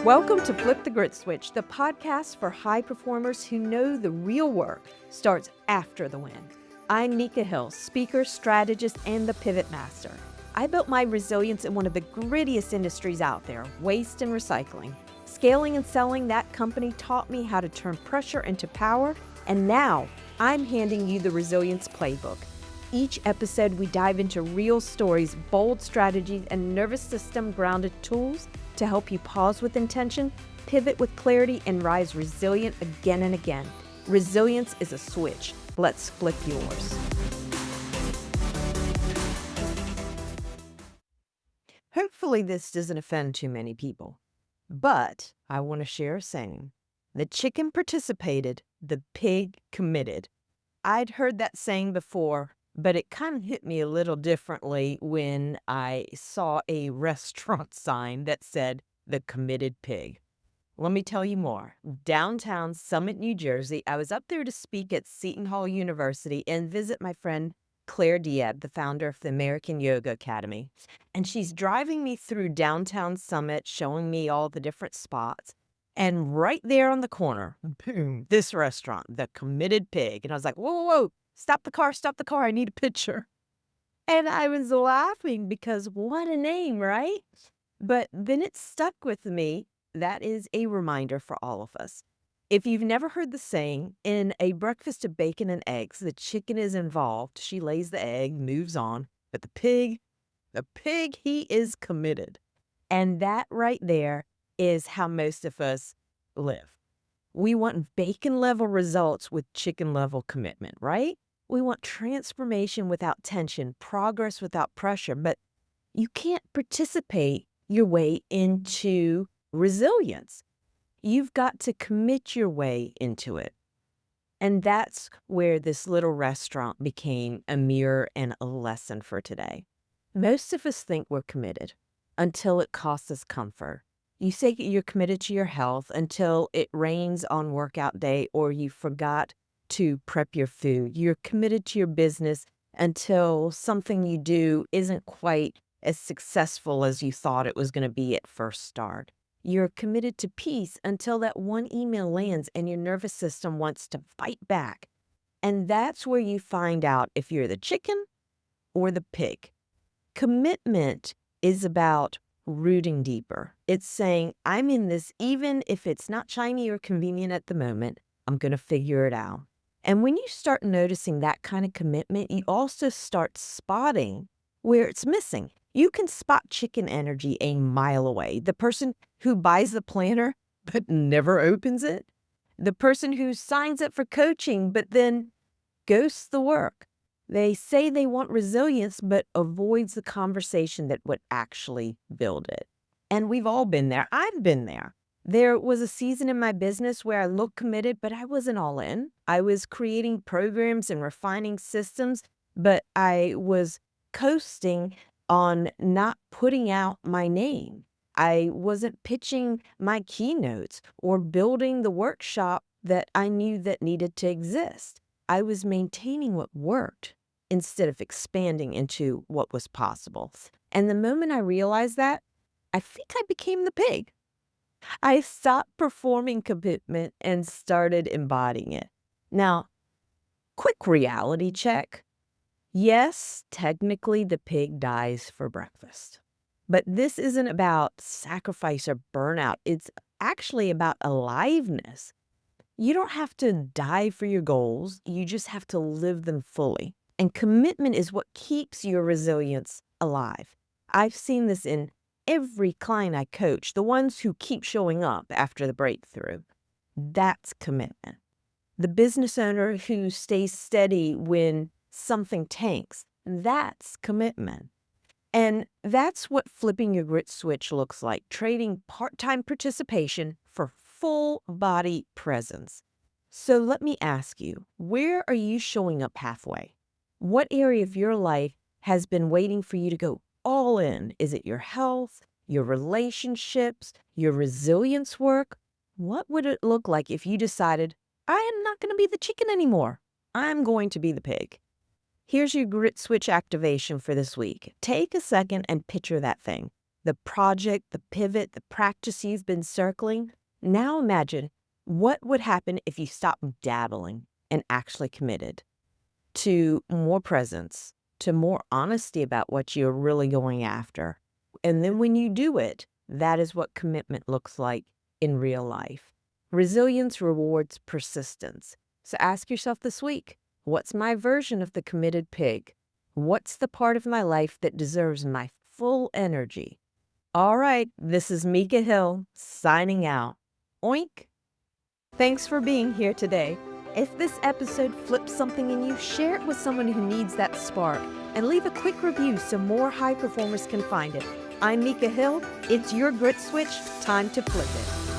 Welcome to Flip the Grit Switch, the podcast for high performers who know the real work starts after the win. I'm Mika Hill, speaker, strategist, and the pivot master. I built my resilience in one of the grittiest industries out there, waste and recycling. Scaling and selling that company taught me how to turn pressure into power, and now I'm handing you the resilience playbook. Each episode, we dive into real stories, bold strategies, and nervous system grounded tools to help you pause with intention, pivot with clarity, and rise resilient again and again. Resilience is a switch. Let's flip yours. Hopefully this doesn't offend too many people, but I want to share a saying. The chicken participated, the pig committed. I'd heard that saying before, but it kind of hit me a little differently when I saw a restaurant sign that said, "The Committed Pig." Let me tell you more. Downtown Summit, New Jersey, I was up there to speak at Seton Hall University and visit my friend Claire Dieb, the founder of the American Yoga Academy. And she's driving me through downtown Summit, showing me all the different spots. And right there on the corner, boom, this restaurant, The Committed Pig. And I was like, whoa, whoa, whoa. Stop the car, I need a picture. And I was laughing because what a name, right? But then it stuck with me. That is a reminder for all of us. If you've never heard the saying, in a breakfast of bacon and eggs, the chicken is involved. She lays the egg, moves on. But the pig, he is committed. And that right there is how most of us live. We want bacon level results with chicken level commitment, right? We want transformation without tension, progress without pressure, but you can't participate your way into resilience. You've got to commit your way into it. And that's where this little restaurant became a mirror and a lesson for today. Most of us think we're committed until it costs us comfort. You say you're committed to your health until it rains on workout day or you forgot to prep your food. You're committed to your business until something you do isn't quite as successful as you thought it was going to be at first start. You're committed to peace until that one email lands and your nervous system wants to fight back. And that's where you find out if you're the chicken or the pig. Commitment is about rooting deeper. It's saying, I'm in this even if it's not shiny or convenient at the moment. I'm going to figure it out. And when you start noticing that kind of commitment, you also start spotting where it's missing. You can spot chicken energy a mile away. The person who buys the planner but never opens it. The person who signs up for coaching but then ghosts the work. They say they want resilience but avoids the conversation that would actually build it. And we've all been there. I've been there. There was a season in my business where I looked committed, but I wasn't all in. I was creating programs and refining systems, but I was coasting on not putting out my name. I wasn't pitching my keynotes or building the workshop that I knew that needed to exist. I was maintaining what worked instead of expanding into what was possible. And the moment I realized that, I think I became the pig. I stopped performing commitment and started embodying it. Now, quick reality check. Yes, technically the pig dies for breakfast. But this isn't about sacrifice or burnout. It's actually about aliveness. You don't have to die for your goals. You just have to live them fully. And commitment is what keeps your resilience alive. I've seen this in every client I coach, the ones who keep showing up after the breakthrough. That's commitment. The business owner who stays steady when something tanks, that's commitment. And that's what flipping your grit switch looks like, trading part-time participation for full body presence. So let me ask you, where are you showing up halfway? What area of your life has been waiting for you to go all in? Is it your health, your relationships, your resilience work? What would it look like if you decided, I am not going to be the chicken anymore. I'm going to be the pig. Here's your grit switch activation for this week. Take a second and picture that thing. the project, the pivot, the practice you've been circling. Now imagine what would happen if you stopped dabbling and actually committed to more presence, to more honesty about what you're really going after. And then when you do it, that is what commitment looks like in real life. Resilience rewards persistence. So ask yourself this week, what's my version of the committed pig? What's the part of my life that deserves my full energy? All right, this is Mika Hill signing out. Oink! Thanks for being here today. If this episode flips something in you, share it with someone who needs that spark and leave a quick review so more high performers can find it. I'm Mika Hill. It's your grit switch. Time to flip it.